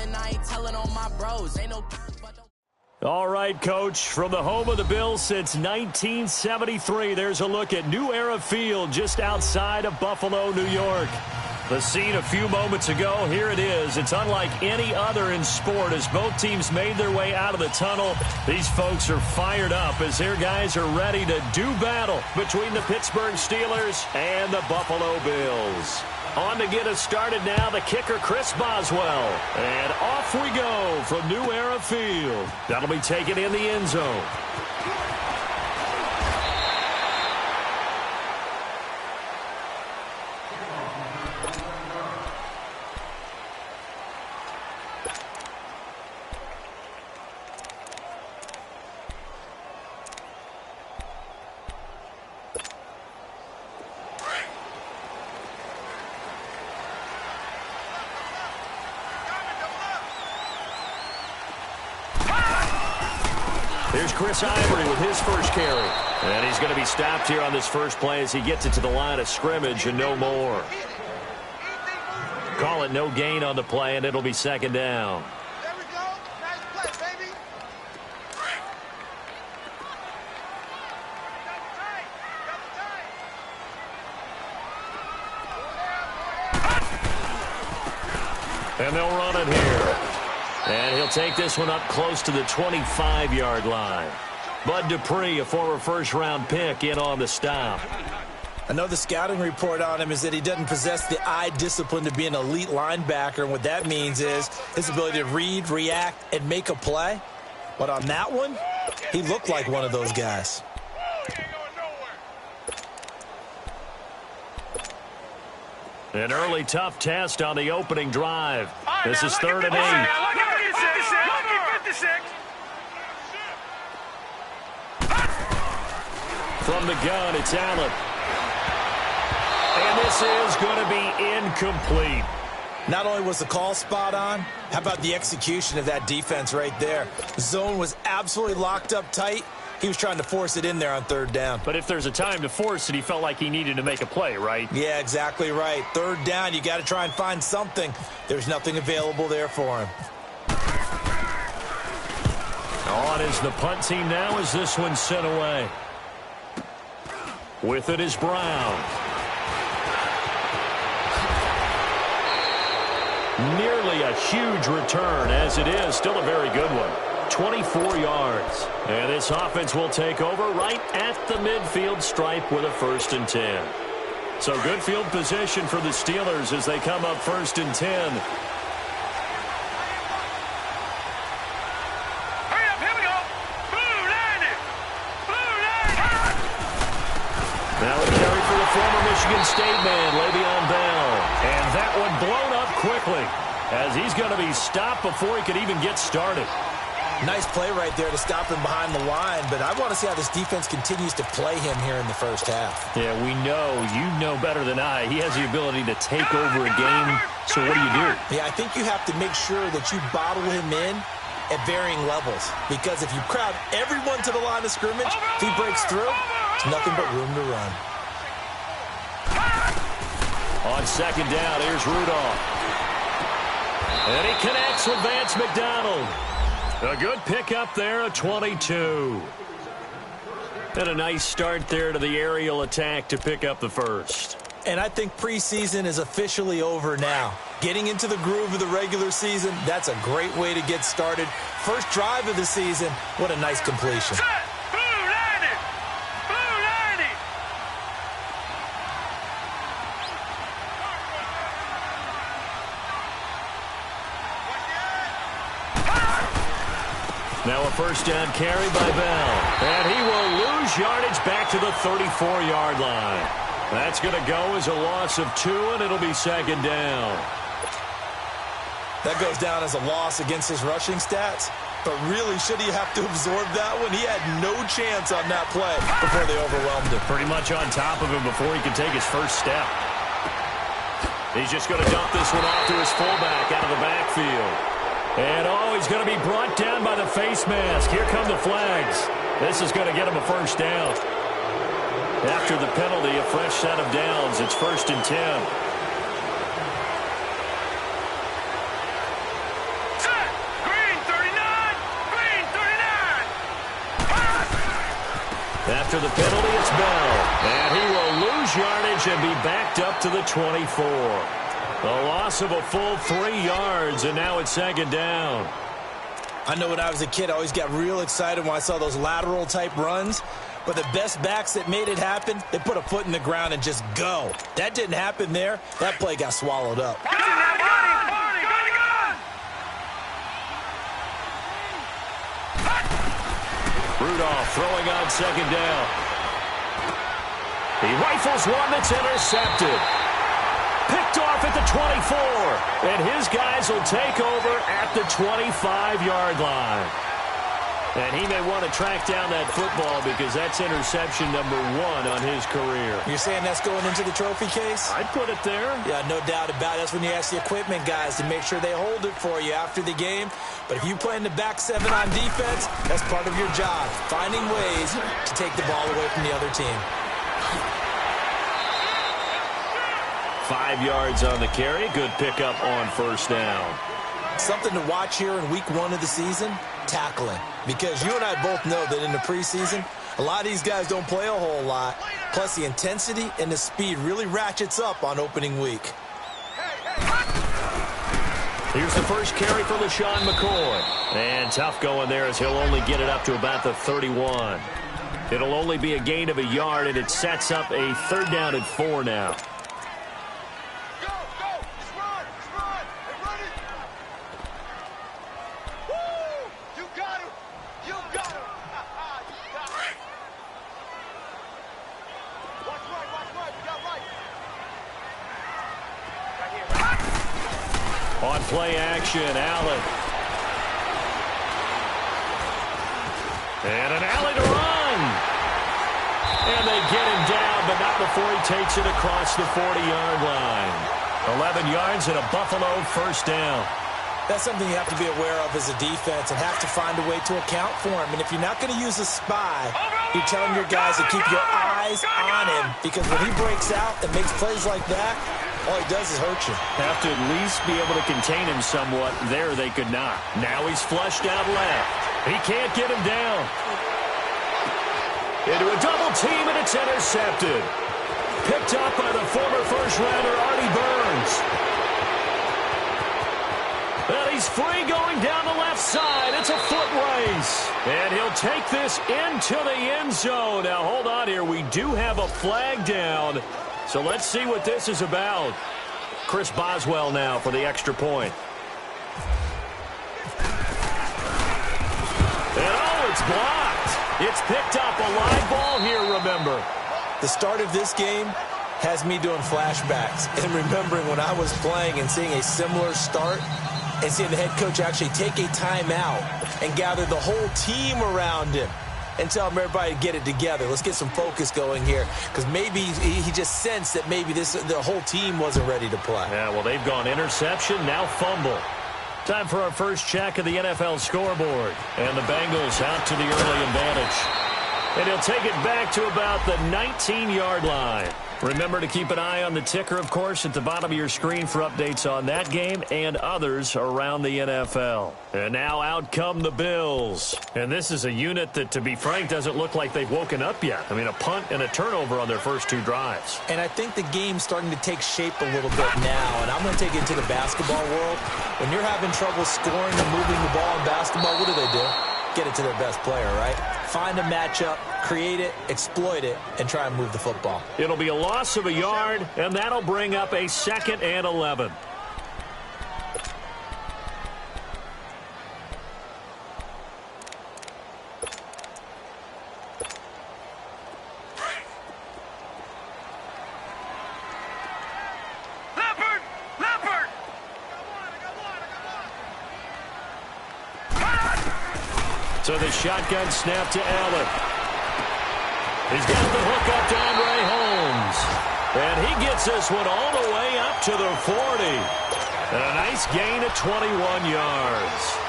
and I ain't telling on my bros. Ain't no. All right, Coach, from the home of the Bills since 1973, there's a look at New Era Field just outside of Buffalo, New York. The scene a few moments ago, here it is. It's unlike any other in sport as both teams made their way out of the tunnel. These folks are fired up as their guys are ready to do battle between the Pittsburgh Steelers and the Buffalo Bills. On to get us started now, the kicker, Chris Boswell. And off we go from New Era Field. That'll be taken in the end zone. Here's Chris Ivory with his first carry. And he's going to be stopped here on this first play as he gets it to the line of scrimmage and no more. Call it no gain on the play, and it'll be second down. There we go. Nice play, baby. And they'll run it here. And he'll take this one up close to the 25-yard line. Bud Dupree, a former first-round pick, in on the stop. I know the scouting report on him is that he doesn't possess the eye discipline to be an elite linebacker. And what that means is his ability to read, react, and make a play. But on that one, he looked like one of those guys. An early tough test on the opening drive. This is 3rd and 8. From the gun, it's Allen. And this is going to be incomplete. Not only was the call spot on, how about the execution of that defense right there? The zone was absolutely locked up tight. He was trying to force it in there on 3rd down. But if there's a time to force it, he felt like he needed to make a play, right? Yeah, exactly right. 3rd down, you got to try and find something. There's nothing available there for him. On is the punt team now as this one's sent away. With it is Brown. Nearly a huge return, as it is still a very good one. 24 yards. And this offense will take over right at the midfield stripe with a 1st and 10. So good field position for the Steelers as they come up 1st and 10. Now a carry for the former Michigan State man, Le'Veon Bell. And that one blown up quickly as he's going to be stopped before he could even get started. Nice play right there to stop him behind the line, but I want to see how this defense continues to play him here in the first half. Yeah, we know. You know better than I. He has the ability to take over a game, so what do you do? Yeah, I think you have to make sure that you bottle him in at varying levels, because if you crowd everyone to the line of scrimmage, if he breaks through, it's nothing but room to run. On 2nd down, here's Rudolph. And he connects with Vance McDonald. A good pickup there, a 22. And a nice start there to the aerial attack to pick up the first. And I think preseason is officially over now. Getting into the groove of the regular season, that's a great way to get started. First drive of the season, what a nice completion. Now a 1st down carry by Bell. And he will lose yardage back to the 34-yard line. That's going to go as a loss of 2, and it'll be 2nd down. That goes down as a loss against his rushing stats. But really, should he have to absorb that one? He had no chance on that play before they overwhelmed him. Pretty much on top of him before he could take his first step. He's just going to dump this one off to his fullback out of the backfield. And, he's going to be brought down by the face mask. Here come the flags. This is going to get him a 1st down. After the penalty, a fresh set of downs. It's 1st and 10. after the penalty, it's Bell. And he will lose yardage and be backed up to the 24. A loss of a full 3 yards, and now it's second down. I know when I was a kid, I always got real excited when I saw those lateral-type runs. But the best backs that made it happen, they put a foot in the ground and just go. That didn't happen there. That play got swallowed up. Rudolph throwing on second down. He rifles one that's intercepted. Picked off at the 24. And his guys will take over at the 25-yard line. And he may want to track down that football because that's interception number 1 on his career. You're saying that's going into the trophy case? I'd put it there. Yeah, no doubt about it. That's when you ask the equipment guys to make sure they hold it for you after the game. But if you play in the back 7 on defense, that's part of your job, finding ways to take the ball away from the other team. 5 yards on the carry. Good pickup on first down. Something to watch here in week 1 of the season, tackling. Because you and I both know that in the preseason, a lot of these guys don't play a whole lot. Plus, the intensity and the speed really ratchets up on opening week. Here's the first carry for LaShawn McCoy. And tough going there as he'll only get it up to about the 31. It'll only be a gain of a yard, and it sets up a 3rd down and 4 now. On play action, Allen. And an alley to run. And they get him down, but not before he takes it across the 40-yard line. 11 yards and a Buffalo first down. That's something you have to be aware of as a defense and have to find a way to account for him. And if you're not going to use a spy, you're telling your guys to keep your eyes on him, because when he breaks out and makes plays like that, all he does is hurt you. Have to at least be able to contain him somewhat. There they could not. Now he's flushed out left. He can't get him down. Into a double team, and it's intercepted. Picked up by the former first-rounder Artie Burns. And he's free going down the left side. It's a foot race. And he'll take this into the end zone. Now, hold on here. We do have a flag down. So let's see what this is about. Chris Boswell now for the extra point. And oh, it's blocked. It's picked up. A live ball here, remember. The start of this game has me doing flashbacks and remembering when I was playing and seeing a similar start and seeing the head coach actually take a timeout and gather the whole team around him and tell him everybody to get it together. Let's get some focus going here, because maybe he just sensed that maybe the whole team wasn't ready to play. Yeah, well, they've gone interception, now fumble. Time for our first check of the NFL scoreboard. And the Bengals out to the early advantage. And he'll take it back to about the 19-yard line. Remember to keep an eye on the ticker, of course, at the bottom of your screen for updates on that game and others around the NFL. And now out come the Bills. And this is a unit that, to be frank, doesn't look like they've woken up yet. I mean, a punt and a turnover on their first 2 drives. And I think the game's starting to take shape a little bit now. And I'm going to take it into the basketball world. When you're having trouble scoring and moving the ball in basketball, what do? Get it to their best player, right? Find a matchup, create it, exploit it, and try and move the football. It'll be a loss of a yard, and that'll bring up a 2nd and 11. So the shotgun snap to Allen. He's got the hook up to Andre Holmes. And he gets this one all the way up to the 40. And a nice gain of 21 yards.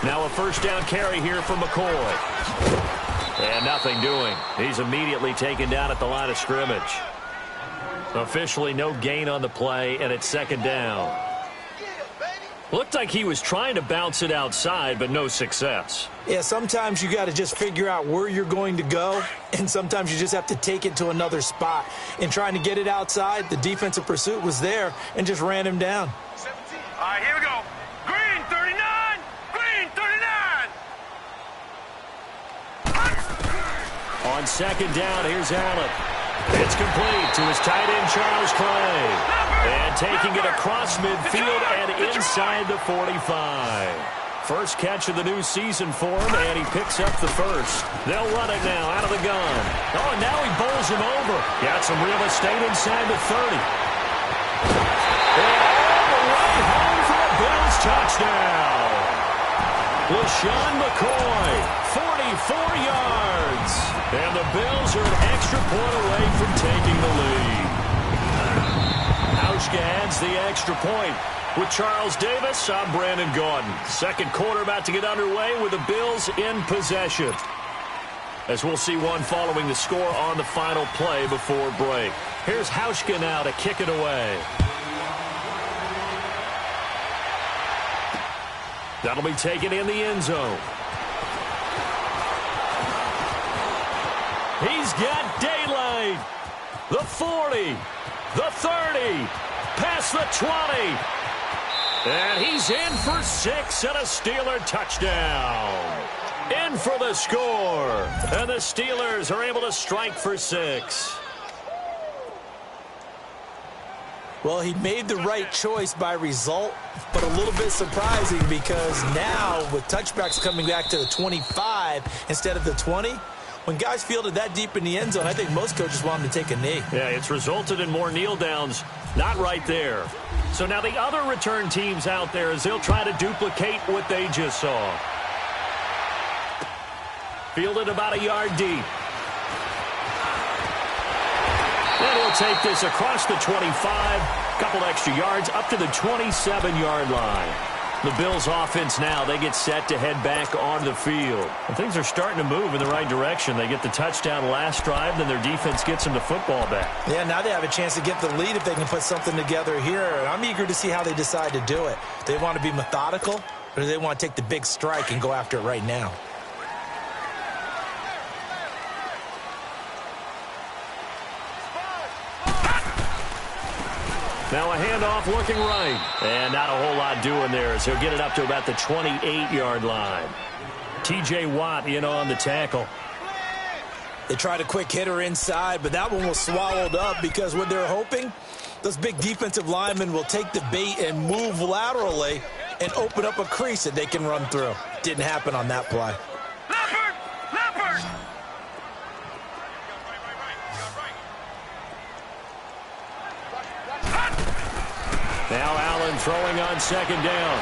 Now a first down carry here for McCoy. And nothing doing. He's immediately taken down at the line of scrimmage. Officially no gain on the play, and it's second down. Looked like he was trying to bounce it outside, but no success. Yeah, sometimes you got to just figure out where you're going to go, and sometimes you just have to take it to another spot. In trying to get it outside, the defensive pursuit was there and just ran him down. 17. All right, here we go. Green 39! Green 39! On second down, here's Allen. It's complete to his tight end, Charles Clay. And taking it across midfield and inside the 45. First catch of the new season for him, and he picks up the first. They'll run it now out of the gun. Oh, and now he bowls him over. Got some real estate inside the 30. And all the way home for a Bills touchdown. LaShawn McCoy, 44 yards. And the Bills are an extra point away from taking the lead. Hauschka adds the extra point. With Charles Davis, I'm Brandon Gaudin. Second quarter about to get underway with the Bills in possession. As we'll see one following the score on the final play before break. Here's Hauschka now to kick it away. That'll be taken in the end zone. He's got daylight. The 40. The 30. Past the 20. And he's in for 6 and a Steeler touchdown. In for the score. And the Steelers are able to strike for 6. Well, he made the right choice by result, but a little bit surprising because now with touchbacks coming back to the 25 instead of the 20, when guys fielded that deep in the end zone, I think most coaches want them to take a knee. Yeah, it's resulted in more kneel downs. Not right there. So now the other return teams out there as they'll try to duplicate what they just saw. Fielded about a yard deep. And he'll take this across the 25. Couple extra yards up to the 27-yard line. The Bills offense now, they get set to head back on the field. And things are starting to move in the right direction. They get the touchdown last drive, then their defense gets them the football back. Yeah, now they have a chance to get the lead if they can put something together here. I'm eager to see how they decide to do it. Do they want to be methodical, or do they want to take the big strike and go after it right now? Now a handoff looking right. And not a whole lot doing there as he'll get it up to about the 28-yard line. T.J. Watt in on the tackle. They tried a quick hitter inside, but that one was swallowed up because what they're hoping, those big defensive linemen will take the bait and move laterally and open up a crease that they can run through. Didn't happen on that play. Now Allen throwing on second down.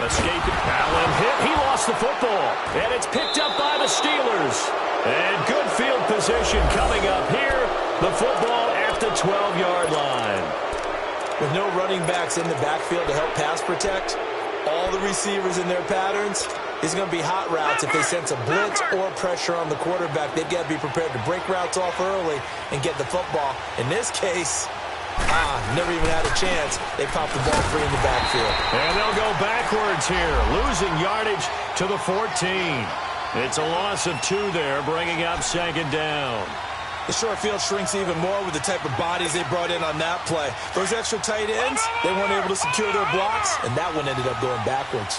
Escaping. Allen hit. He lost the football. And it's picked up by the Steelers. And good field position coming up here. The football at the 12-yard line. With no running backs in the backfield to help pass protect, all the receivers in their patterns, it's going to be hot routes if they sense a blitz or pressure on the quarterback. They've got to be prepared to break routes off early and get the football. In this case, never even had a chance. They popped the ball free in the backfield. And they'll go backwards here, losing yardage to the 14. It's a loss of 2 there, bringing up second down. The short field shrinks even more with the type of bodies they brought in on that play. Those extra tight ends, they weren't able to secure their blocks, and that one ended up going backwards.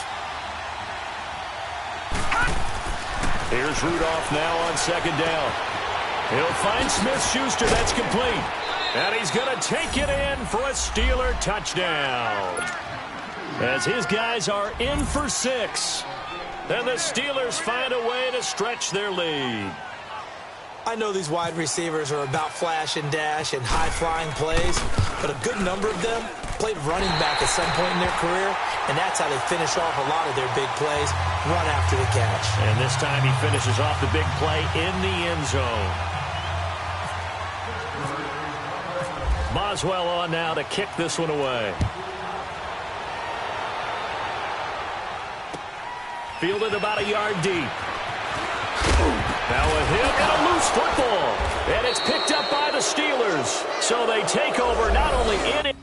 Here's Rudolph now on second down. He'll find Smith-Schuster. That's complete. And he's going to take it in for a Steeler touchdown. As his guys are in for 6. And the Steelers find a way to stretch their lead. I know these wide receivers are about flash and dash and high-flying plays, but a good number of them played running back at some point in their career, and that's how they finish off a lot of their big plays, run after the catch. And this time he finishes off the big play in the end zone. Boswell on now to kick this one away. Fielded about a yard deep. Now a hit and a loose football. And it's picked up by the Steelers. So they take over not only in it.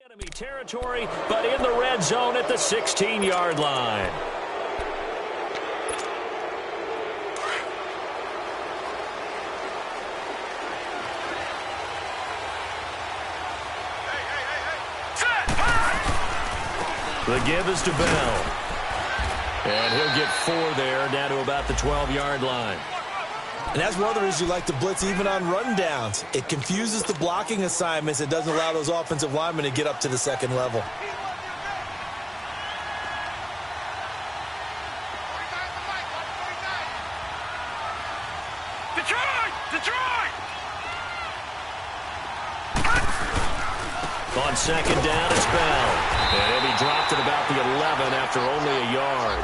Enemy territory, but in the red zone at the 16-yard line. The give is to Bell. And he'll get 4 there, down to about the 12-yard line. And that's one of the reasons you like to blitz even on rundowns. It confuses the blocking assignments. It doesn't allow those offensive linemen to get up to the second level. Detroit! Detroit! On second down, it's Bell. And he'll be dropped at about the 11 after only a yard.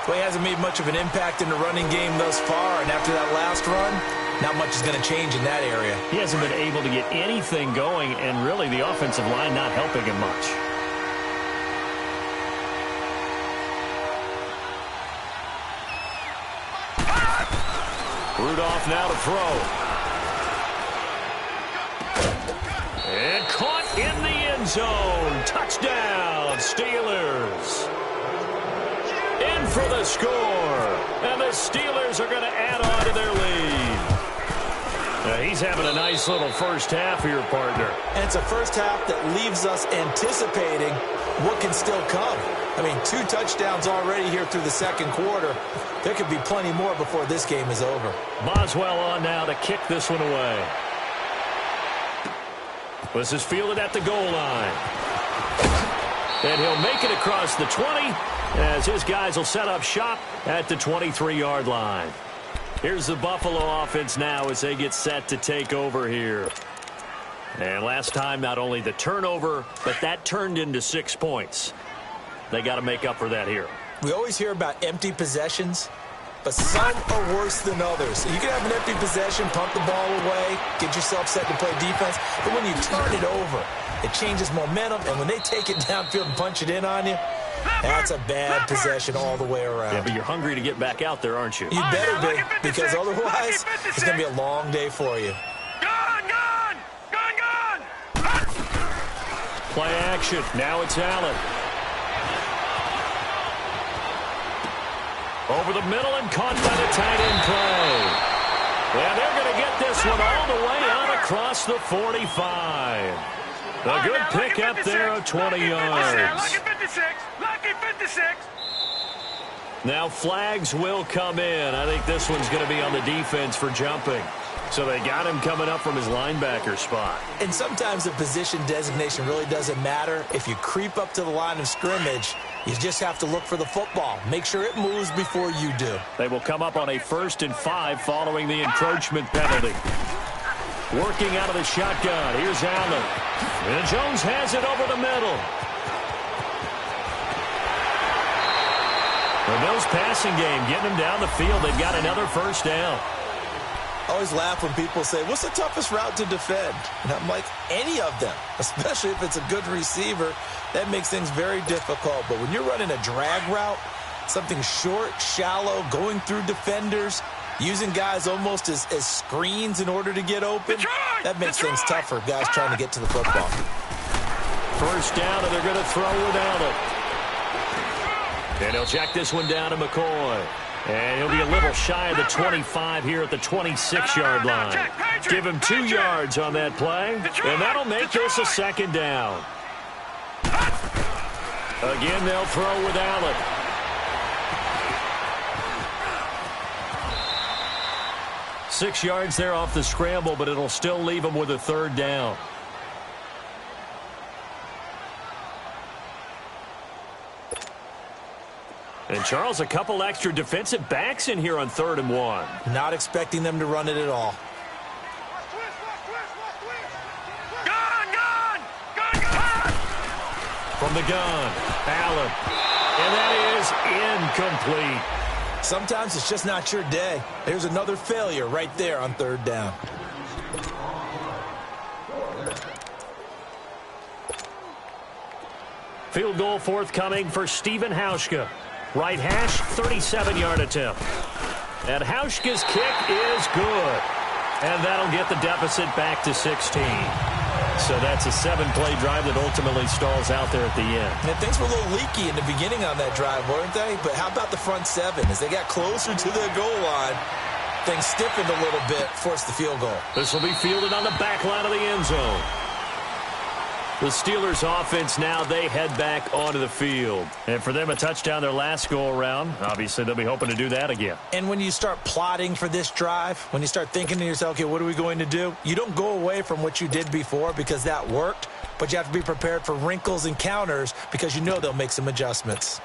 Well, he hasn't made much of an impact in the running game thus far, and after that last run, not much is going to change in that area. He hasn't been able to get anything going, and really the offensive line not helping him much. Rudolph now to throw. And caught in the end zone. Touchdown, Steelers. In for the score. And the Steelers are going to add on to their lead. Now, he's having a nice little first half here, partner. And it's a first half that leaves us anticipating what can still come. I mean, 2 touchdowns already here through the second quarter. There could be plenty more before this game is over. Boswell on now to kick this one away. This is fielded at the goal line. And he'll make it across the 20 as his guys will set up shop at the 23-yard line. Here's the Buffalo offense now as they get set to take over here. And last time, not only the turnover, but that turned into 6 points. They got to make up for that here. We always hear about empty possessions, but some are worse than others. You can have an empty possession, pump the ball away, get yourself set to play defense, but when you turn it over, it changes momentum, and when they take it downfield and punch it in on you, that's a bad possession all the way around. Yeah, but you're hungry to get back out there, aren't you? You better be, because otherwise, it's going to be a long day for you. Gone! Play action. Now it's Allen. Over the middle and caught by the tight end play. And they're going to get this one all the way out across the 45. A good pick up there of 20 yards. Lucky 56. Lucky 56. Now flags will come in. I think this one's going to be on the defense for jumping. So they got him coming up from his linebacker spot. And sometimes the position designation really doesn't matter. If you creep up to the line of scrimmage, you just have to look for the football. Make sure it moves before you do. They will come up on a 1st and 5 following the encroachment penalty. Working out of the shotgun. Here's Allen. And Jones has it over the middle. The Bills passing game, getting them down the field. They've got another first down. I always laugh when people say, what's the toughest route to defend? And I'm like, any of them, especially if it's a good receiver. That makes things very difficult. But when you're running a drag route, something short, shallow, going through defenders, using guys almost as screens in order to get open, that makes things tough for guys trying to get to the football. First down, and they're going to throw without it. And he'll check this one down to McCoy. And he'll be a little shy of the 25 here at the 26-yard line. Give him 2 yards on that play, and that'll make this a second down. Again, they'll throw with Allen. Six yards there off the scramble, but it'll still leave him with a third down. And, Charles, a couple extra defensive backs in here on 3rd and 1. Not expecting them to run it at all. From the gun, Allen. And that is incomplete. Sometimes it's just not your day. There's another failure right there on 3rd down. Field goal forthcoming for Stephen Hauschka. Right hash, 37-yard attempt. And Hauschka's kick is good. And that'll get the deficit back to 16. So that's a 7-play drive that ultimately stalls out there at the end. And things were a little leaky in the beginning on that drive, weren't they? But how about the front 7? As they got closer to the goal line, things stiffened a little bit, forced the field goal. This will be fielded on the back line of the end zone. The Steelers offense now, they head back onto the field. And for them, a touchdown their last go-around. Obviously, they'll be hoping to do that again. And when you start plotting for this drive, when you start thinking to yourself, okay, what are we going to do? You don't go away from what you did before because that worked, but you have to be prepared for wrinkles and counters because you know they'll make some adjustments.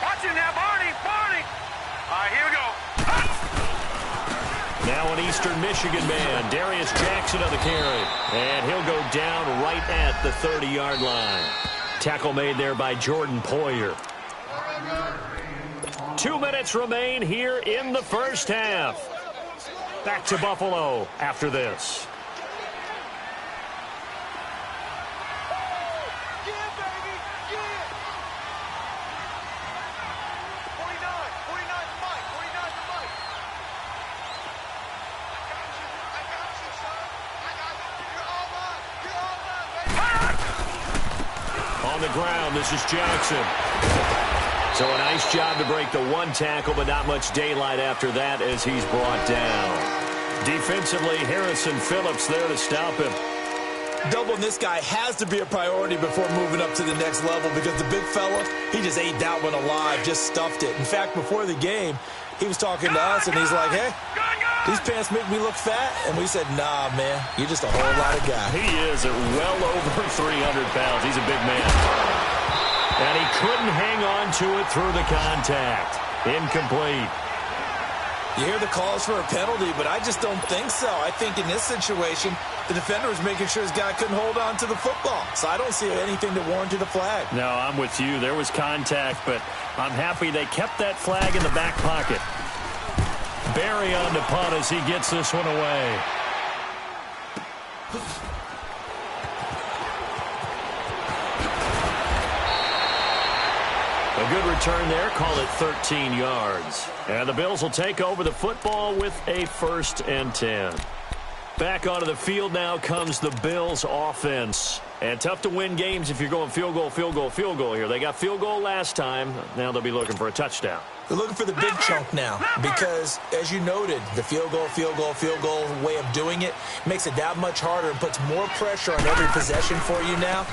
Watch it now, Barney. All right, here we go. Now an Eastern Michigan man, Darius Jackson on the carry. And he'll go down right at the 30-yard line. Tackle made there by Jordan Poyer. 2 minutes remain here in the first half. Back to Buffalo after this. On the ground, this is Jackson. So a nice job to break the 1 tackle, but not much daylight after that as he's brought down. Defensively, Harrison Phillips there to stop him. Doubling this guy has to be a priority before moving up to the next level because the big fella, he just ate that one alive, just stuffed it. In fact, before the game, he was talking to us, and he's like, hey, these pants make me look fat. And we said, nah, man, you're just a whole lot of guy. He is at well over 300 pounds. He's a big man. And he couldn't hang on to it through the contact. Incomplete. You hear the calls for a penalty, but I just don't think so. I think in this situation, the defender was making sure his guy couldn't hold on to the football. So I don't see anything that warranted a flag. No, I'm with you. There was contact, but I'm happy they kept that flag in the back pocket. Barry on to punt as he gets this one away. A good return there. Call it 13 yards. And the Bills will take over the football with a 1st and 10. Back onto the field now comes the Bills offense. And tough to win games if you're going field goal, field goal, field goal here. They got field goal last time. Now they'll be looking for a touchdown. They're looking for the big chunk now because, as you noted, the field goal way of doing it makes it that much harder and puts more pressure on every possession for you now.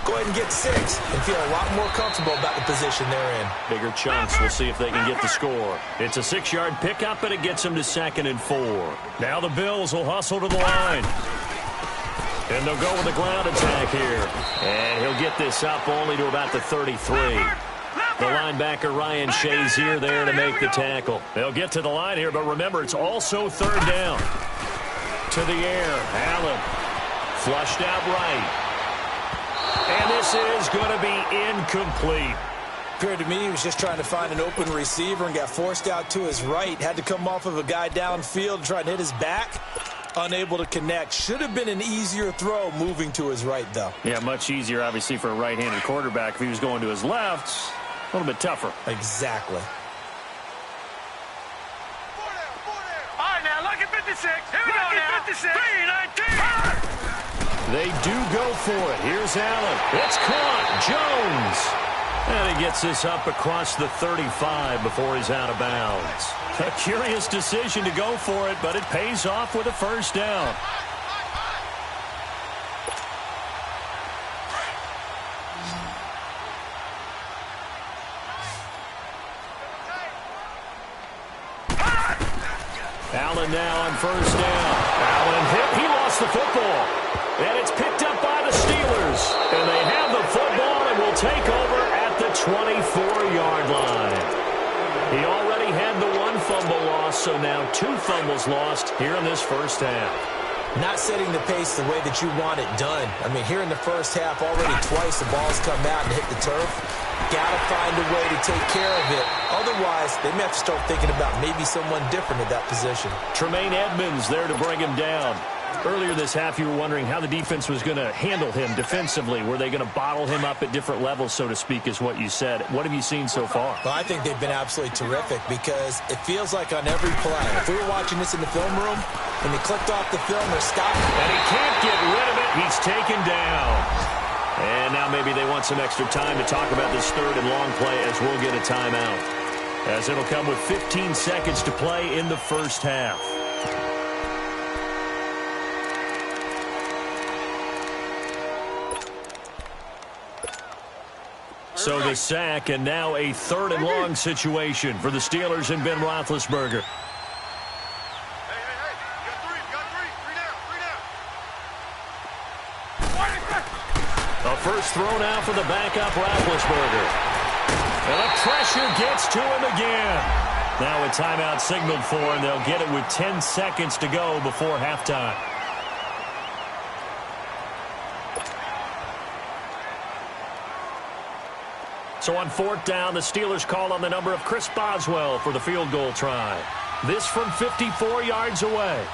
Go ahead and get 6 and feel a lot more comfortable about the position they're in. Bigger chunks. We'll see if they can get the score. It's a 6-yard pickup, and it gets them to 2nd and 4. Now the Bills will hustle to the line. And they'll go with the ground attack here. And he'll get this up only to about the 33. The linebacker, Ryan Shazier, there to make the tackle. They'll get to the line here, but remember, it's also 3rd down. To the air, Allen. Flushed out right. And this is going to be incomplete. Appeared to me he was just trying to find an open receiver and got forced out to his right. Had to come off of a guy downfield and try and hit his back. Unable to connect. Should have been an easier throw moving to his right, though. Yeah, much easier, obviously, for a right-handed quarterback. If he was going to his left, a little bit tougher. Exactly. All right, now, look at 56. Here we go now. 56. 319. They do go for it. Here's Allen. It's caught. Jones. And he gets this up across the 35 before he's out of bounds. A curious decision to go for it, but it pays off with a first down. Allen now on first down. Allen hit. He lost the football. And it's picked up by the Steelers. And they have the football and will take over at the 24-yard line. He already had the one fumble loss, so now 2 fumbles lost here in this first half. Not setting the pace the way that you want it done. I mean, here in the first half, already twice the ball's come out and hit the turf. Got to find a way to take care of it. Otherwise, they may have to start thinking about maybe someone different at that position. Tremaine Edmonds there to bring him down. Earlier this half, you were wondering how the defense was going to handle him defensively. Were they going to bottle him up at different levels, so to speak, is what you said. What have you seen so far? Well, I think they've been absolutely terrific because it feels like on every play, if we were watching this in the film room, when they clicked off the film, they're stopping. And he can't get rid of it. He's taken down. And now maybe they want some extra time to talk about this third and long play as we'll get a timeout. As it'll come with 15 seconds to play in the first half. So the sack, and now a third and long situation for the Steelers and Ben Roethlisberger. A first throw now for the backup Roethlisberger. And the pressure gets to him again. Now a timeout signaled for, and they'll get it with 10 seconds to go before halftime. So on fourth down, the Steelers call on the number of Chris Boswell for the field goal try. This from 54 yards away.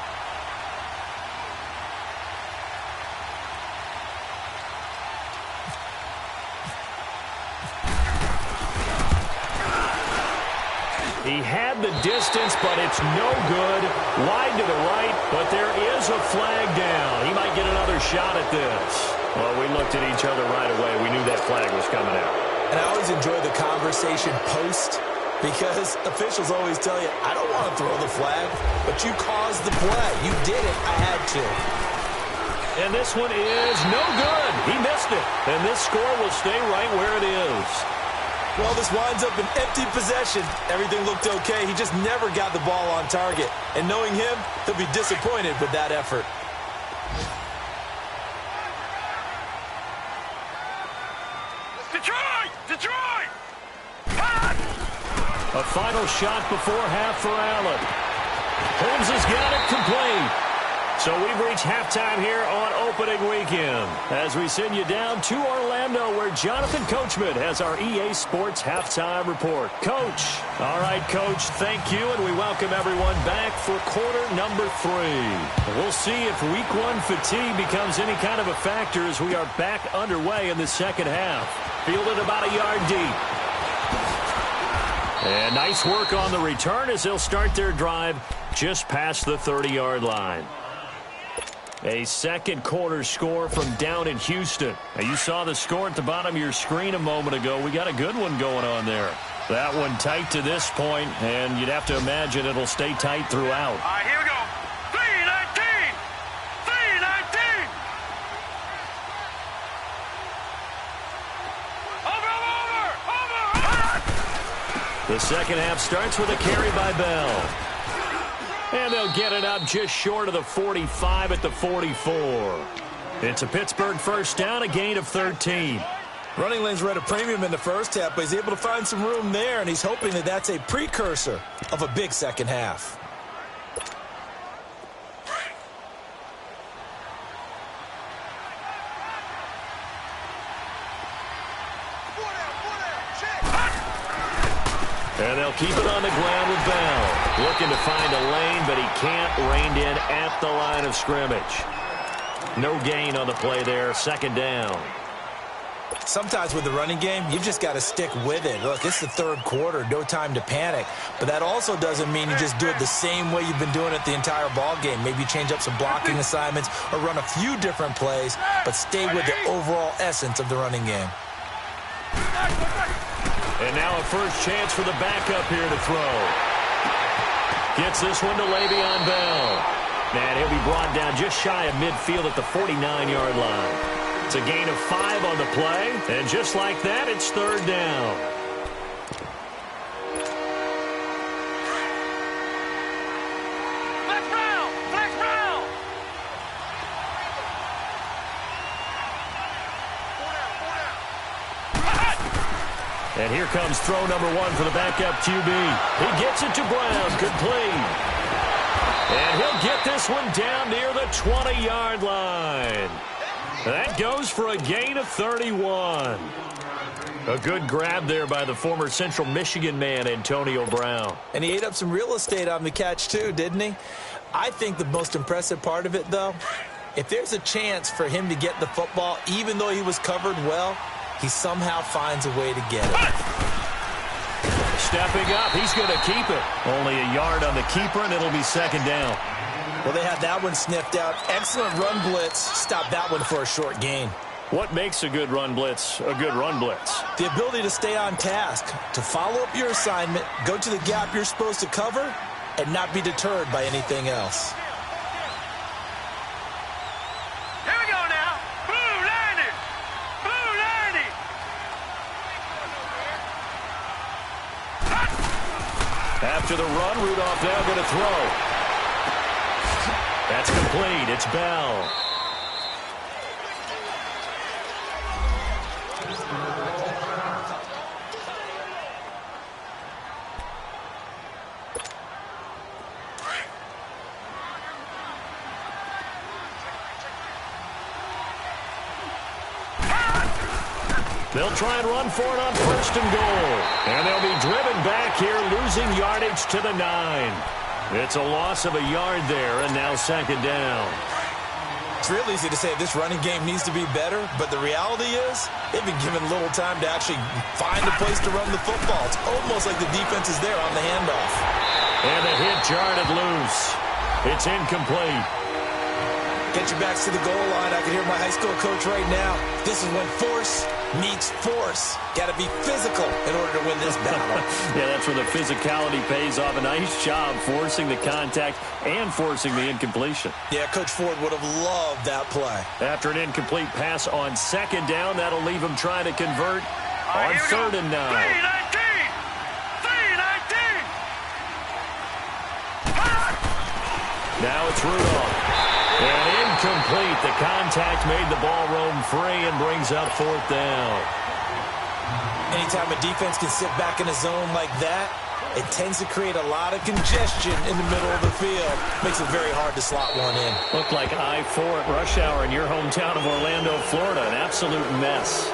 He had the distance, but it's no good. Wide to the right, but there is a flag down. He might get another shot at this. Well, we looked at each other right away. We knew that flag was coming out. And I always enjoy the conversation post because officials always tell you, I don't want to throw the flag, but you caused the play. You did it. I had to. And this one is no good. He missed it. And this score will stay right where it is. Well, this winds up an empty possession. Everything looked okay. He just never got the ball on target. And knowing him, he'll be disappointed with that effort. Detroit! A final shot before half for Allen. Holmes has got it complete. So we've reached halftime here on opening weekend as we send you down to Orlando where Jonathan Coachman has our EA Sports halftime report. Coach. All right, Coach, thank you, and we welcome everyone back for quarter number 3. We'll see if week 1 fatigue becomes any kind of a factor as we are back underway in the second half. Fielded about a yard deep. And nice work on the return as they'll start their drive just past the 30-yard line. A second quarter score from down in Houston. Now, you saw the score at the bottom of your screen a moment ago. We got a good one going on there. That one tight to this point, and you'd have to imagine it'll stay tight throughout. All right, here we go. 3-19! 3-19! Over! The second half starts with a carry by Bell. And they'll get it up just short of the 45 at the 44. It's a Pittsburgh first down, a gain of 13. Running lanes were at a premium in the first half, but he's able to find some room there, and he's hoping that that's a precursor of a big second half. And they'll keep it on the ground with Bell. Looking to find a lane, but he can't. Reined in at the line of scrimmage. No gain on the play there. Second down. Sometimes with the running game, you've just got to stick with it. Look, it's the third quarter, no time to panic. But that also doesn't mean you just do it the same way you've been doing it the entire ball game. Maybe change up some blocking assignments or run a few different plays, but stay with the overall essence of the running game. And now a first chance for the backup here to throw. Gets this one to Le'Veon Bell. And he'll be brought down just shy of midfield at the 49-yard line. It's a gain of 5 on the play, and just like that, it's third down. Flex round! Flex round! And here comes throw number 1 for the backup QB. He gets it to Brown, complete. And he'll get this one down near the 20-yard line. That goes for a gain of 31. A good grab there by the former Central Michigan man, Antonio Brown. And he ate up some real estate on the catch, too, didn't he? I think the most impressive part of it, though, if there's a chance for him to get the football, even though he was covered well, he somehow finds a way to get it. Stepping up, he's going to keep it. Only a yard on the keeper, and it'll be second down. Well, they had that one sniffed out. Excellent run blitz. Stop that one for a short gain. What makes a good run blitz a good run blitz? The ability to stay on task, to follow up your assignment, go to the gap you're supposed to cover, and not be deterred by anything else. Here we go now. Blue landing. Blue landing. After the run, Rudolph now going to throw. That's complete. It's Bell. They'll try and run for it on first and goal. And they'll be driven back here, losing yardage to the 9. It's a loss of a yard there, and now second down. It's real easy to say this running game needs to be better, but the reality is they've been given little time to actually find a place to run the football. It's almost like the defense is there on the handoff. And the hit jarred it loose. It's incomplete. Get your backs to the goal line. I can hear my high school coach right now. This is when force meets force. Got to be physical in order to win this battle. Yeah, that's where the physicality pays off. A nice job forcing the contact and forcing the incompletion. Yeah, Coach Ford would have loved that play. After an incomplete pass on second down, that'll leave him trying to convert on third and 9. 319. 319. Now it's Rudolph. And incomplete. The contact made the ball roam free and brings up fourth down. Anytime a defense can sit back in a zone like that, it tends to create a lot of congestion in the middle of the field. Makes it very hard to slot one in. Looked like I-4 at rush hour in your hometown of Orlando, Florida. An absolute mess.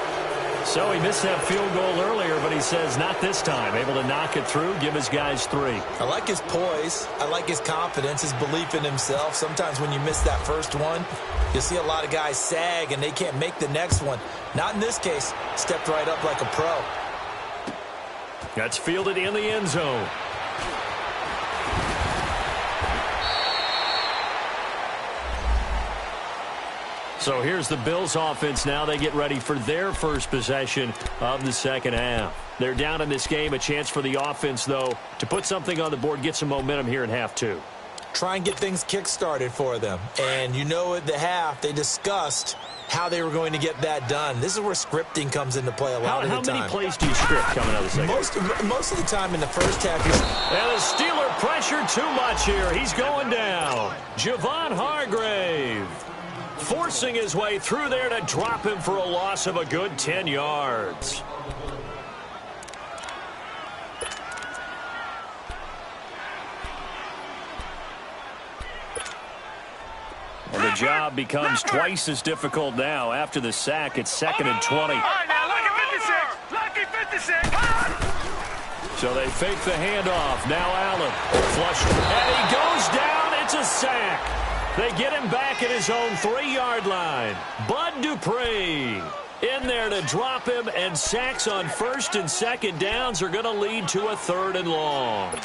So he missed that field goal earlier, but he says not this time. Able to knock it through, give his guys 3. I like his poise. I like his confidence, his belief in himself. Sometimes when you miss that first one, you'll see a lot of guys sag and they can't make the next one. Not in this case. Stepped right up like a pro. That's fielded in the end zone. So here's the Bills offense now. They get ready for their first possession of the second half. They're down in this game. A chance for the offense, though, to put something on the board, get some momentum here in half 2. Try and get things kick-started for them. And you know at the half, they discussed how they were going to get that done. This is where scripting comes into play a lot of the time. How many plays do you script coming out of the second? Most of the time in the first half. And the Steeler pressure too much here. He's going down. Javon Hargrave forcing his way through there to drop him for a loss of a good 10 yards. And the job becomes twice as difficult now. After the sack, it's 2nd and 20. All right, now, lucky 56. Lucky 56. So they fake the handoff. Now Allen. Flush. And he goes down. It's a sack. They get him back at his own 3-yard line. Bud Dupree In there to drop him, and sacks on first and second downs are going to lead to a 3rd and long.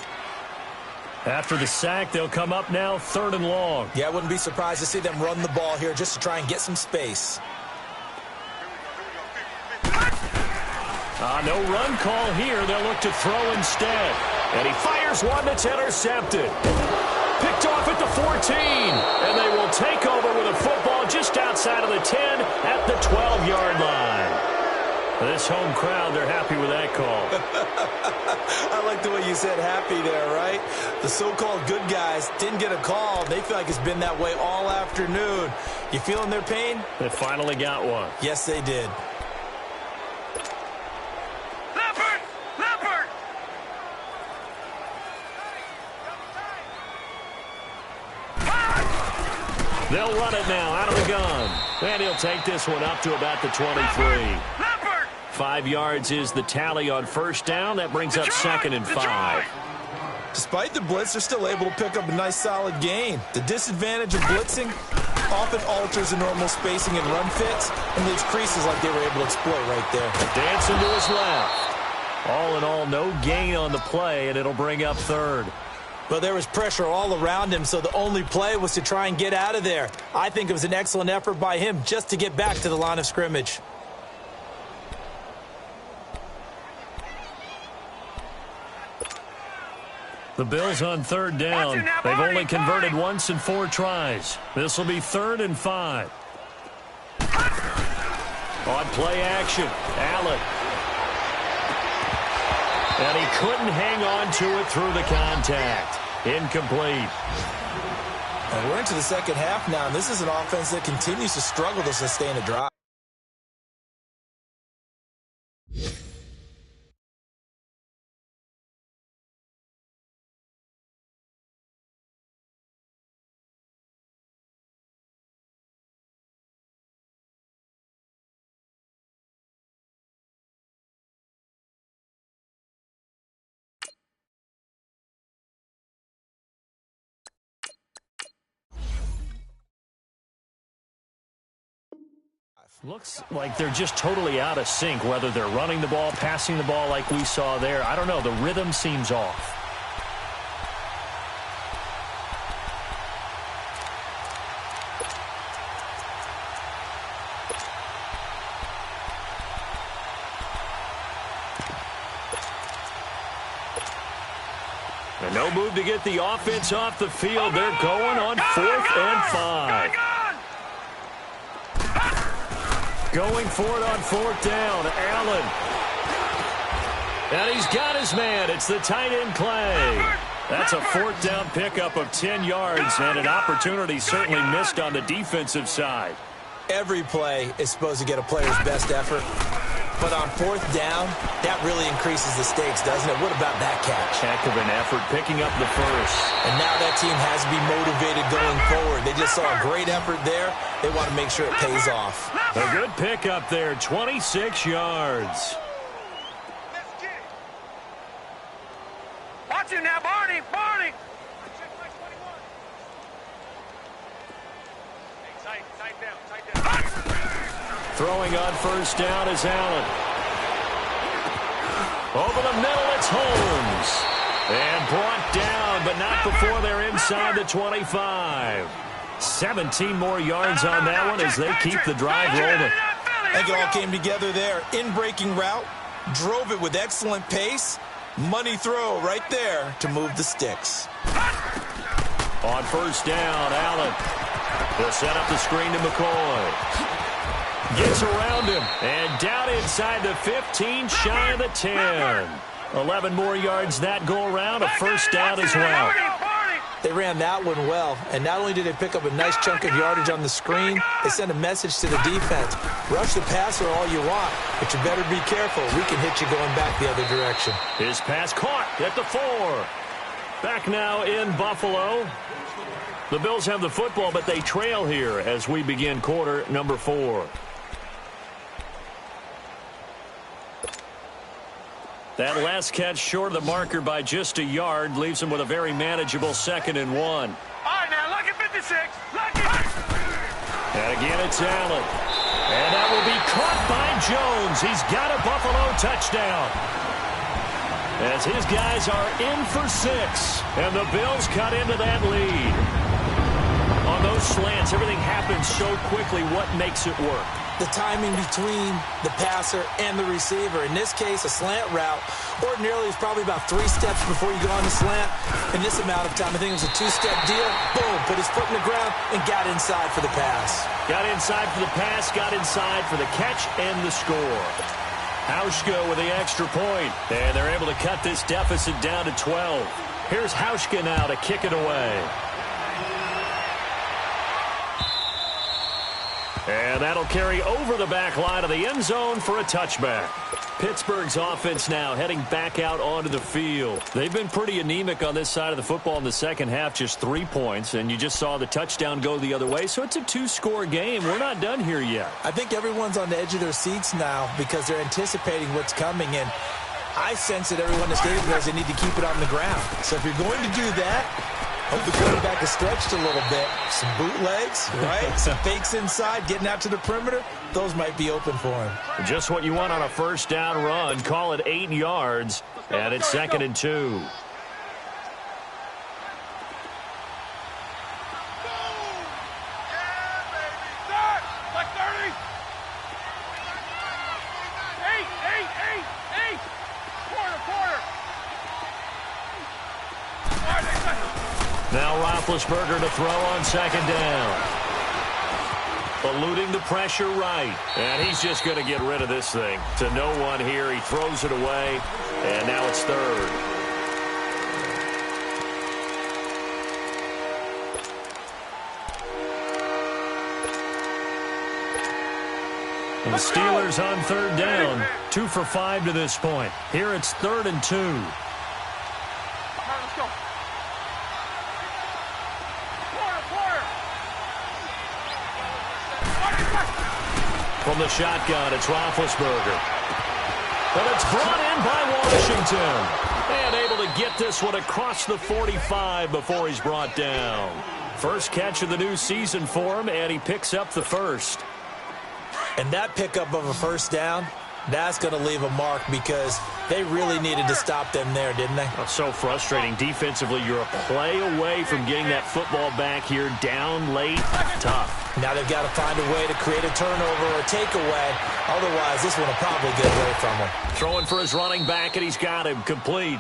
After the sack, they'll come up now 3rd and long. Yeah, I wouldn't be surprised to see them run the ball here just to try and get some space. No run call here. They'll look to throw instead. And he fires one that's intercepted. Picked off at the 14. And they will take over with a football just outside of the 10 at the 12-yard line. This home crowd, they're happy with that call. I like the way you said happy there, right? The so-called good guys didn't get a call. They feel like it's been that way all afternoon. You feeling their pain? They finally got one. Yes, they did. They'll run it now out of the gun. And he'll take this one up to about the 23. 5 yards is the tally on first down. That brings up 2nd and 5. Despite the blitz, they're still able to pick up a nice solid gain. The disadvantage of blitzing often alters the normal spacing and run fits and leaves creases like they were able to exploit right there. Dancing to his left. All in all, no gain on the play, and it'll bring up 3rd. But there was pressure all around him, so the only play was to try and get out of there. I think it was an excellent effort by him just to get back to the line of scrimmage. The Bills on 3rd down. They've only converted once in 4 tries. This will be 3rd and 5. On play action, Allen. And he couldn't hang on to it through the contact. Incomplete. And we're into the second half now, and this is an offense that continues to struggle to sustain a drive. Looks like they're just totally out of sync, whether they're running the ball, passing the ball like we saw there. I don't know. The rhythm seems off. And no move to get the offense off the field. They're going on 4th and 5. Going for it on 4th down, Allen. And he's got his man. It's the tight end, Clay. That's a 4th down pickup of 10 yards and an opportunity certainly missed on the defensive side. Every play is supposed to get a player's best effort. But on 4th down, that really increases the stakes, doesn't it? What about that catch? Heck of an effort picking up the first. And now that team has to be motivated going forward. They just saw a great effort there. They want to make sure it pays off. A good pickup there, 26 yards. Watch it now, Barney. Barney. Tight down. Throwing on first down is Allen. Over the middle, it's Holmes. And brought down, but not before they're inside the 25. 17 more yards on that one as they keep the drive rolling. I think it all came together there. In-breaking route, drove it with excellent pace. Money throw right there to move the sticks. On first down, Allen. They'll set up the screen to McCoy. Gets around him and down inside the 15, shy of the 10. 11 more yards that go around, a first down as well. They ran that one well, and not only did they pick up a nice chunk of yardage on the screen, they sent a message to the defense. Rush the passer all you want, but you better be careful. We can hit you going back the other direction. His pass caught at the 4. Back now in Buffalo. The Bills have the football, but they trail here as we begin quarter number 4. That last catch short of the marker by just a yard leaves him with a very manageable 2nd and 1. All right, now, lucky 56. Lucky. And again, it's Allen. And that will be caught by Jones. He's got a Buffalo touchdown. As his guys are in for 6. And the Bills cut into that lead. On those slants, everything happens so quickly. What makes it work? The timing between the passer and the receiver. In this case, a slant route ordinarily is probably about 3 steps before you go on the slant. In this amount of time, I think it was a 2-step deal. Boom, put his foot in the ground and got inside for the pass. Got inside for the pass, got inside for the catch and the score. Hauschka with the extra point, and they're able to cut this deficit down to 12. Here's Hauschka now to kick it away. And that'll carry over the back line of the end zone for a touchback. Pittsburgh's offense now heading back out onto the field. They've been pretty anemic on this side of the football in the second half, just 3 points, and you just saw the touchdown go the other way, so it's a 2-score game. We're not done here yet. I think everyone's on the edge of their seats now because they're anticipating what's coming, and I sense that everyone in the stadium knows they need to keep it on the ground. So if you're going to do that, hope the quarterback is stretched a little bit. Some bootlegs, right? Some fakes inside, getting out to the perimeter. Those might be open for him. Just what you want on a first down run. Call it 8 yards, and it's 2nd and 2. Now Roethlisberger to throw on 2nd down. Eluding the pressure right. And he's just going to get rid of this thing. To no one here. He throws it away. And now it's 3rd. And the Steelers on 3rd down. 2 for 5 to this point. Here it's 3rd and 2. From the shotgun, it's Roethlisberger. But it's brought in by Washington. And able to get this one across the 45 before he's brought down. First catch of the new season for him, and he picks up the first. And that pickup of a first down, that's going to leave a mark because they really needed to stop them there, didn't they? Oh, so frustrating. Defensively, you're a play away from getting that football back here. Down late, tough. Now they've got to find a way to create a turnover or a takeaway. Otherwise, this one will probably get away from him. Throwing for his running back, and he's got him complete.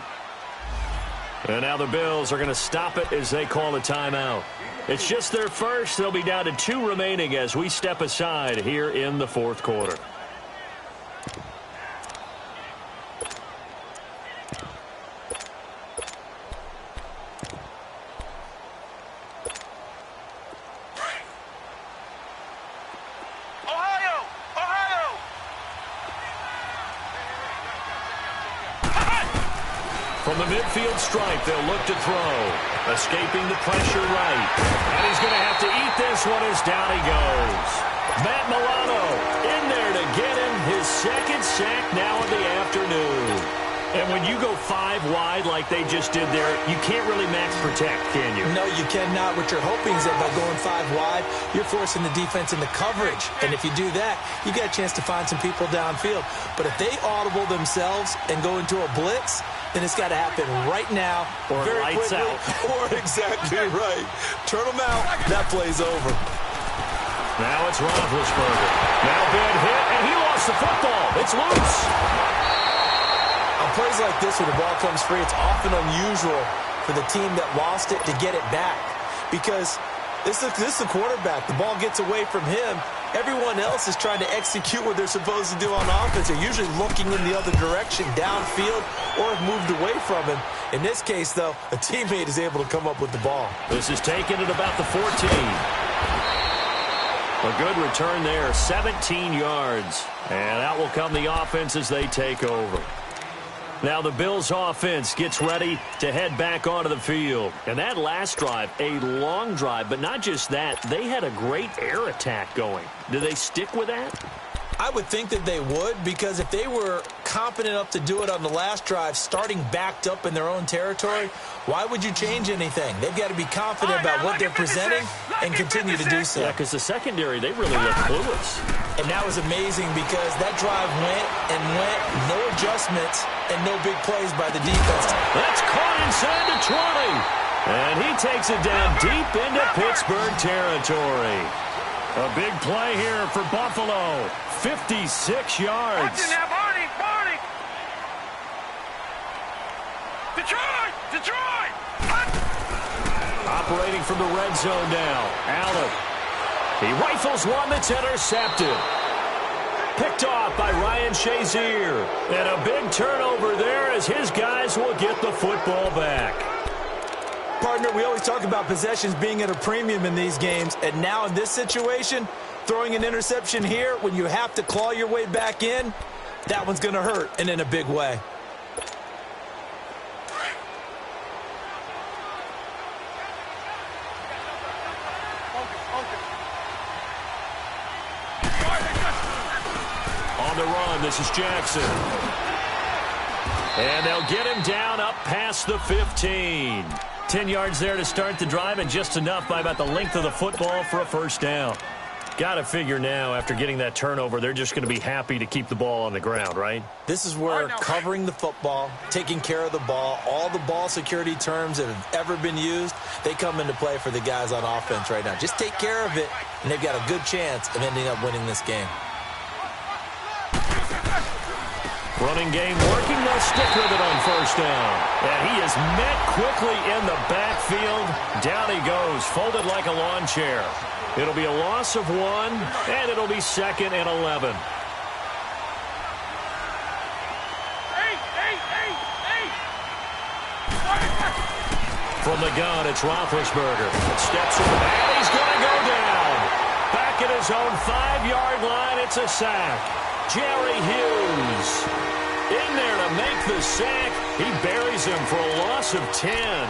And now the Bills are going to stop it as they call a timeout. It's just their first. They'll be down to 2 remaining as we step aside here in the 4th quarter. From the midfield stripe, they'll look to throw. Escaping the pressure right. And he's going to have to eat this one as down he goes. Matt Milano in there to get him his 2nd sack now of the afternoon. And when you go 5 wide like they just did there, you can't really max protect, can you? No, you cannot. What you're hoping is that by going 5 wide, you're forcing the defense into coverage. And if you do that, you got a chance to find some people downfield. But if they audible themselves and go into a blitz, then it's got to happen right now, or very lights quickly, out. Or exactly right. Turn them out. That play's over. Now it's Roethlisberger. Now bad hit, and he lost the football. It's loose. On plays like this, when the ball comes free, it's often unusual for the team that lost it to get it back. Because this is the quarterback. The ball gets away from him. Everyone else is trying to execute what they're supposed to do on offense. They're usually looking in the other direction, downfield, or have moved away from him. In this case, though, a teammate is able to come up with the ball. This is taken at about the 14. A good return there, 17 yards. And out will come the offense as they take over. Now the Bills offense gets ready to head back onto the field. And that last drive, a long drive, but not just that. They had a great air attack going. Do they stick with that? I would think that they would, because if they were confident enough to do it on the last drive, starting backed up in their own territory, why would you change anything? They've got to be confident about what they're presenting and continue to do so. Yeah, because the secondary, they really look clueless. And that was amazing because that drive went and went, no adjustments and no big plays by the defense. That's caught inside the 20. And he takes it down deep into Pittsburgh territory. A big play here for Buffalo. 56 yards. Watch it now, Barney! Detroit! Operating from the red zone now. Allen. He rifles one that's intercepted. Picked off by Ryan Shazier. And a big turnover there as his guys will get the football back. Partner, we always talk about possessions being at a premium in these games, and now in this situation, throwing an interception here when you have to claw your way back in, that one's going to hurt, and in a big way. On the run, this is Jackson. And they'll get him down up past the 15. 10 yards there to start the drive, and just enough by about the length of the football for a first down. Got to figure now, after getting that turnover, they're just going to be happy to keep the ball on the ground, right? This is where covering the football, taking care of the ball, all the ball security terms that have ever been used, they come into play for the guys on offense right now. Just take care of it, and they've got a good chance of ending up winning this game. Running game working. They'll stick with it on first down. And he is met quickly in the backfield. Down he goes, folded like a lawn chair. It'll be a loss of 1, and it'll be 2nd and 11. From the gun, it's Roethlisberger. Steps in, and he's going to go down. Back at his own 5-yard line, it's a sack. Jerry Hughes in there to make the sack. He buries him for a loss of 10.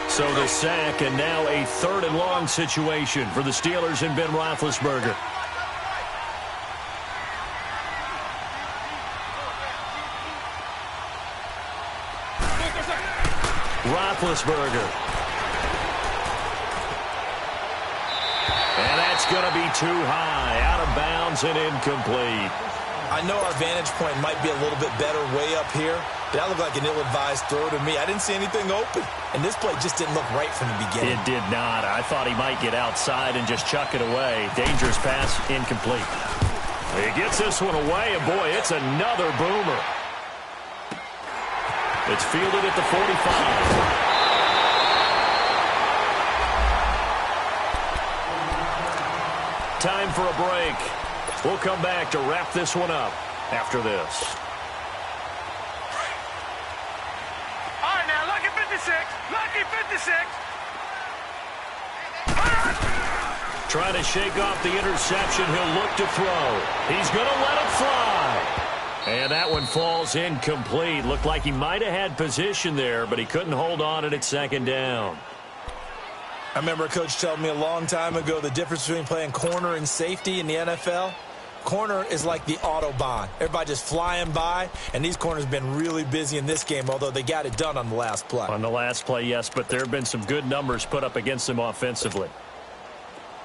So the sack, and now a 3rd and long situation for the Steelers and Ben Roethlisberger. Roethlisberger. And that's going to be too high, out of bounds and incomplete. I know our vantage point might be a little bit better way up here, but that looked like an ill-advised throw to me. I didn't see anything open, and this play just didn't look right from the beginning. It did not. I thought he might get outside and just chuck it away. Dangerous pass, incomplete. He gets this one away, and boy, it's another boomer. It's fielded at the 45. Time for a break. We'll come back to wrap this one up after this. All right, now, lucky 56. Lucky 56. Trying to shake off the interception. He'll look to throw. He's going to let it fly. And that one falls incomplete. Looked like he might have had position there, but he couldn't hold on it at 2nd down. I remember a coach telling me a long time ago the difference between playing corner and safety in the NFL. Corner is like the Autobahn. Everybody just flying by, and these corners have been really busy in this game, although they got it done on the last play. On the last play, yes, but there have been some good numbers put up against them offensively.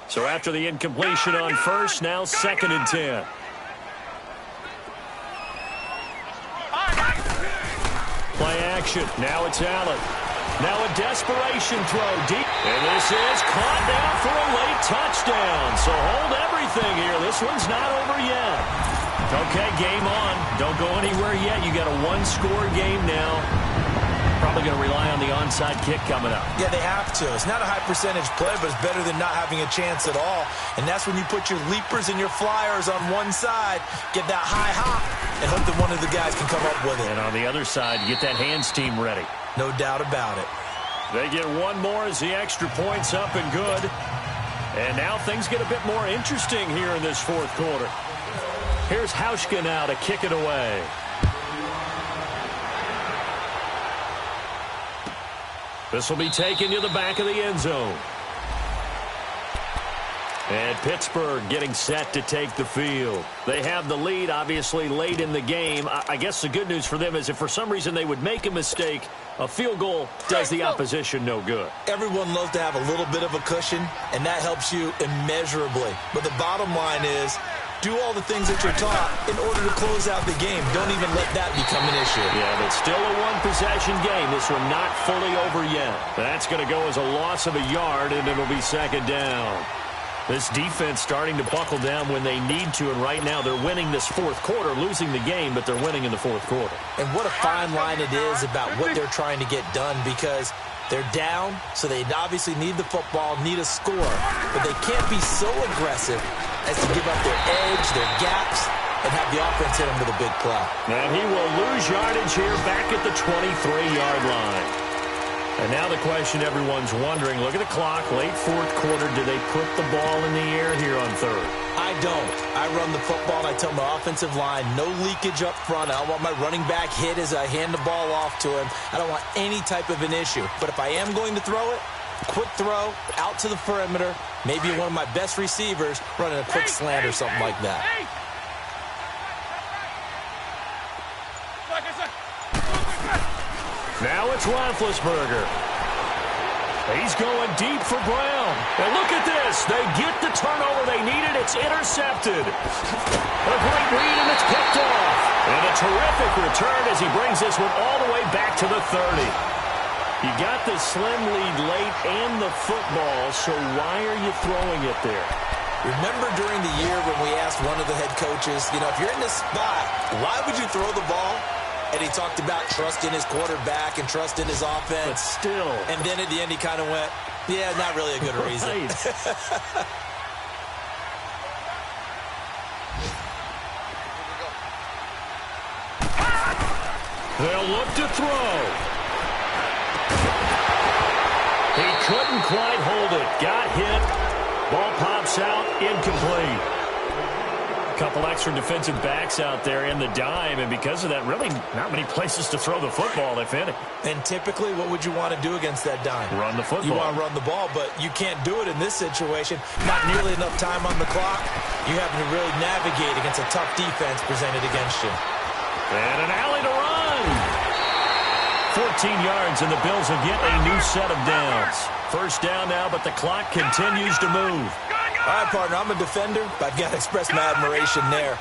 So after the incompletion on first, now 2nd and 10. Play action. Now it's Allen. Now a desperation throw deep. And this is caught down for a late touchdown. So hold everything here. This one's not over yet. Okay, game on. Don't go anywhere yet. You got a 1-score game now. Probably going to rely on the onside kick coming up. Yeah, they have to. It's not a high percentage play, but it's better than not having a chance at all. And that's when you put your leapers and your flyers on one side, get that high hop, and hope that one of the guys can come up with it. And on the other side, you get that hands team ready. No doubt about it. They get one more as the extra point's up and good. And now things get a bit more interesting here in this 4th quarter. Here's Hauschka now to kick it away. This will be taken to the back of the end zone. And Pittsburgh getting set to take the field. They have the lead, obviously, late in the game. I guess the good news for them is if for some reason they would make a mistake, a field goal does the opposition no good. Everyone loves to have a little bit of a cushion, and that helps you immeasurably. But the bottom line is, do all the things that you're taught in order to close out the game. Don't even let that become an issue. Yeah, but still a one-possession game. This one not fully over yet. That's going to go as a loss of a yard, and it'll be second down. This defense starting to buckle down when they need to, and right now they're winning this fourth quarter, losing the game, but they're winning in the fourth quarter. And what a fine line it is about what they're trying to get done, because they're down, so they obviously need the football, need a score, but they can't be so aggressive as to give up their edge, their gaps, and have the offense hit them with a big play. And he will lose yardage here back at the 23-yard line. And now the question everyone's wondering, look at the clock, late fourth quarter, do they put the ball in the air here on third? I don't. I run the football, and I tell my offensive line, no leakage up front. I don't want my running back hit as I hand the ball off to him. I don't want any type of an issue. But if I am going to throw it, quick throw, out to the perimeter, maybe one of my best receivers running a quick slant or something like that. Now it's Roethlisberger. He's going deep for Brown. And look at this. They get the turnover they needed. It's intercepted. A great read, and it's picked off. And a terrific return as he brings this one all the way back to the 30. You got the slim lead late and the football, so why are you throwing it there? Remember during the year when we asked one of the head coaches, if you're in this spot, why would you throw the ball? And he talked about trust in his quarterback and trust in his offense. But still. And then at the end he kind of went, yeah, not really a good reason. They'll look to throw. He couldn't quite hold it. Got hit. Ball pops out. Incomplete. Couple extra defensive backs out there in the dime, and because of that, really not many places to throw the football, if any. And typically, what would you want to do against that dime? Run the football. You want to run the ball, but you can't do it in this situation. Not nearly enough time on the clock. You have to really navigate against a tough defense presented against you. And an alley to run. 14 yards, and the Bills will get a new set of downs. First down now, but the clock continues to move. All right, partner, I'm a defender, but I've got to express my admiration there.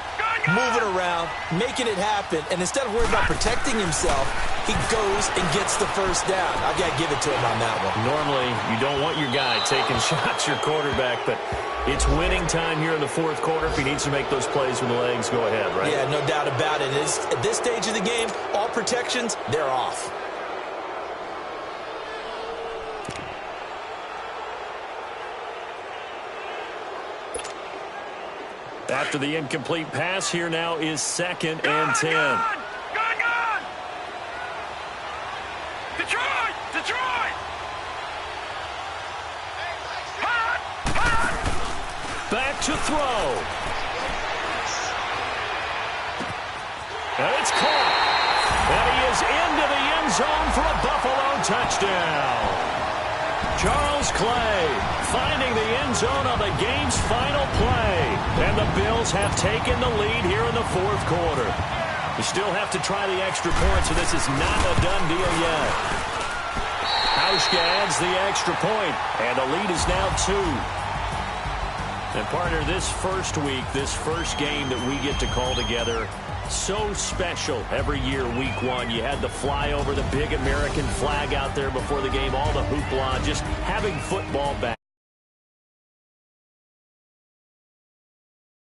Moving around, making it happen, and instead of worrying about protecting himself, he goes and gets the first down. I've got to give it to him on that one. Normally, you don't want your guy taking shots, your quarterback, but it's winning time here in the fourth quarter. If he needs to make those plays with the legs, go ahead, right? Yeah, no doubt about it. At this stage of the game, all protections, they're off. After the incomplete pass, here now is second and 10. Gone! Detroit! Back to throw. And it's caught. And he is into the end zone for a Buffalo touchdown. Charles Clay finding the end zone on the game's final play. And the Bills have taken the lead here in the fourth quarter. You still have to try the extra point, so this is not a done deal yet. Hauschka adds the extra point, and the lead is now 2. And partner, this first week, this first game that we get to call together, so special every year, week 1. You had the flyover, the big American flag out there before the game, all the hoopla, just having football back.